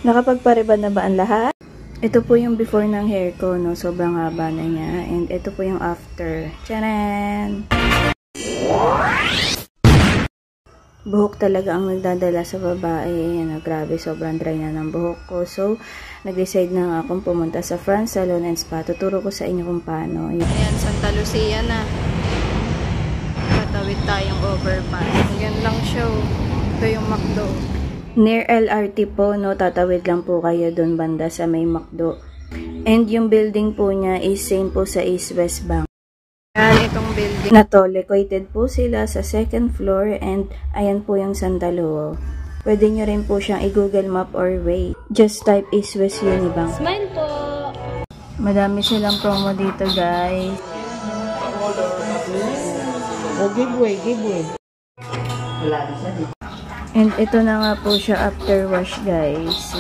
Nakapagpariban na ba ang lahat? Ito po yung before ng hair ko, no? Sobrang haba na niya. And ito po yung after. Tcharan! Buhok talaga ang nagdadala sa babae. Ayan, grabe, sobrang dry na ng buhok ko. So, nag-decide na nga akong pumunta sa France Salon and Spa. Tuturo ko sa inyo kung paano. Ayan, Santa Lucia na. Tatawid tayong overpass. Ayan lang siya. Ito yung McDo. Near LRT po, no? Tatawid lang po kayo dun banda sa may McDo. And yung building po niya is same po sa East West Bank. Ayan, itong building na to, located po sila sa second floor and ayan po yung sandalo. Pwede nyo rin po siyang i-Google Map or Way. Just type East West Unibank. Smile po! Madami silang promo dito, guys. O, giveaway. And ito na nga po siya after wash, guys.